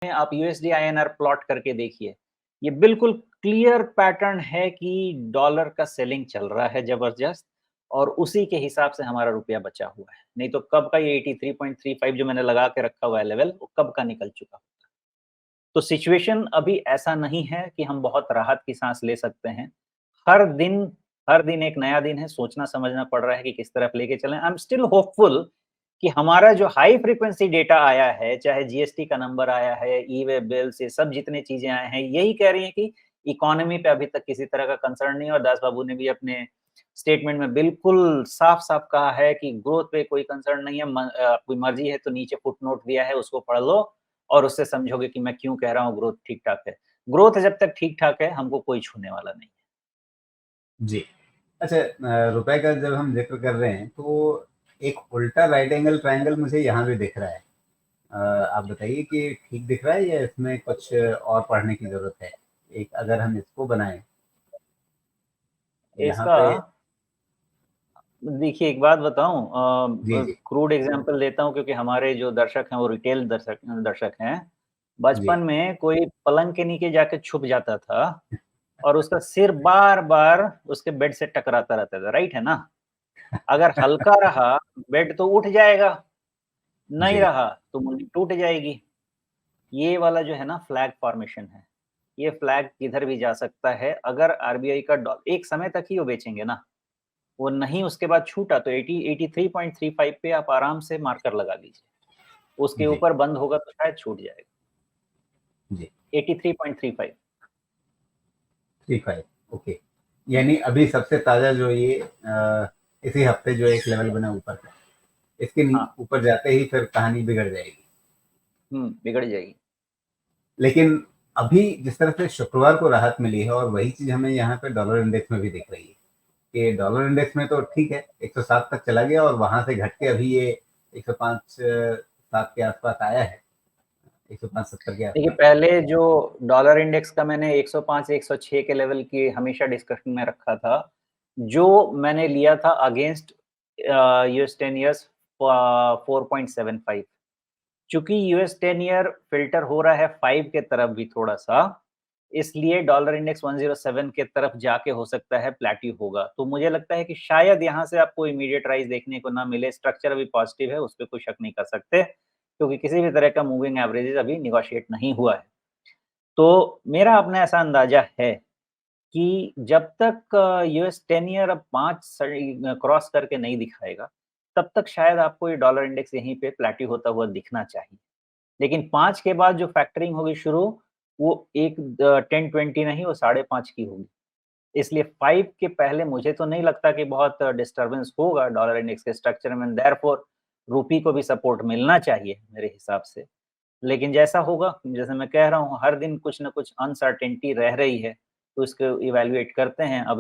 आप USD INR plot करके देखिए, ये बिल्कुल क्लियर पैटर्न है कि डॉलर का सेलिंग चल रहा है ज़बरदस्त और उसी के हिसाब से हमारा रुपया बचा हुआ है। नहीं तो कब का ये 83.35 जो मैंने लगा के रखा हुआ है लेवल, वो कब का निकल चुका होता। तो सिचुएशन अभी ऐसा नहीं है कि हम बहुत राहत की साँस ले सकते हैं। हर दिन हर दिन एक नया दिन है, सोचना समझना पड़ रहा है कि किस तरफ लेके चलें। आई एम स्टिल होपफुल कि हमारा जो हाई फ्रीक्वेंसी डेटा आया है, चाहे जीएसटी का नंबर आया है, ई-वे बिल्स, ये सब जितनी चीज़ें आए हैं, यही कह रही हैं कि इकोनॉमी पे अभी तक किसी तरह का कंसर्न नहीं है और दास बाबू ने भी अपने स्टेटमेंट में बिल्कुल साफ-साफ कहा है कि ग्रोथ पे कोई कंसर्न नहीं है। आपकी मर्ज़ी है तो नीचे फुटनोट दिया है, उसको पढ़ लो और उससे समझोगे कि मैं क्यों कह रहा हूँ ग्रोथ ठीक-ठाक है। ग्रोथ जब तक ठीक-ठाक है, हमको कोई छूने वाला नहीं है। जी। अच्छा, रुपए का जब हम ज़िक्र कर रहे हैं, तो एक उल्टा राइट एंगल ट्रायंगल मुझे यहाँ भी दिख रहा है। आप बताइए कि ठीक दिख रहा है या इसमें कुछ और पढ़ने की ज़रूरत है? एक अगर हम इसको बनाएँ, यहाँ इसका पे देखिए एक बात बताऊँ जी, जी। क्रूड एग्ज़ाम्पल देता हूँ क्योंकि हमारे जो दर्शक हैं वो रिटेल दर्शक दर्शक हैं। जी। बचपन में कोई पलंग के नीचे जाके छुप जाता था और उसका सिर बार-बार उसके बेड से टकराता रहता था, राइट है ना? अगर हल्का रहा, बेड तो उठ जाएगा, नहीं जी, रहा तो मुंडी टूट जाएगी। ये वाला जो है ना फ्लैग फॉर्मेशन है, ये फ्लैग किधर भी जा सकता है अगर आरबीआई का डॉ एक समय तक ही वो बेचेंगे ना, वो नहीं उसके बाद छूटा तो 83.35 पे आप आराम से मार्कर लगा लीजिए। उसके जी, ऊपर बंद होगा तो शायद छूट जाएगा। जी। 83.35 ठीक है, ओके। यानी अभी सबसे ताज़ा जो ये इसी हफ्ते जो एक लेवल बना ऊपर का, इसके नी हाँ, ऊपर जाते ही फिर कहानी बिगड़ जाएगी। बिगड़ जाएगी। लेकिन अभी जिस तरह से शुक्रवार को राहत मिली है और वही चीज़ हमें यहाँ पे डॉलर इंडेक्स में भी दिख रही है, कि डॉलर इंडेक्स में तो ठीक है, 107 तक चला गया और वहाँ से घट के अभी ये 105 7 के आस-पास आया है, 105-70 के देखिए आस-पास। पहले जो डॉलर इंडेक्स का मैंने 105 106 के लेवल की हमेशा डिस्कशन में रखा था, जो मैंने लिया था अगेंस्ट यूएस 10 इयर्स 4.75 चूँकि यूएस 10 ईयर फ़िल्टर हो रहा है 5 के तरफ भी थोड़ा-सा, इसलिए डॉलर इंडेक्स 107 के तरफ जाके हो सकता है प्लैट्यू होगा। तो मुझे लगता है कि शायद यहाँ से आपको इमीडिएट राइज़ देखने को ना मिले, स्ट्रक्चर अभी पॉज़िटिव है, उस पे कोई शक नहीं कर सकते, क्योंकि किसी भी तरह का मूविंग एवरेजेस अभी नेगोशिएट नहीं हुआ है। तो मेरा अपना ऐसा अंदाज़ा है कि जब तक यूएस 10 ईयर अब 5 क्रॉस करके नहीं दिखाएगा, तब तक शायद आपको ये डॉलर इंडेक्स यहीं पे प्लैट्यू होता हुआ दिखना चाहिए। लेकिन 5 के बाद जो फैक्टरिंग होगी शुरू, वो एक 10-20 नहीं, वो 5.5 की होगी। इसलिए 5 के पहले मुझे तो नहीं लगता कि बहुत डिस्टर्बेंस होगा डॉलर इंडेक्स के स्ट्रक्चर में, देयरफॉर रूपी को भी सपोर्ट मिलना चाहिए मेरे हिसाब से। लेकिन जैसा होगा, जैसे मैं कह रहा हूँ, हर दिन कुछ न कुछ अनसर्टेनिटी रह रही है, तो इसको इवैल्यूएट करते हैं। अब